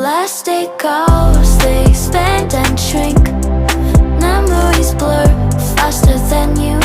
Plastic hours, they expand and shrink. Memories blur faster than you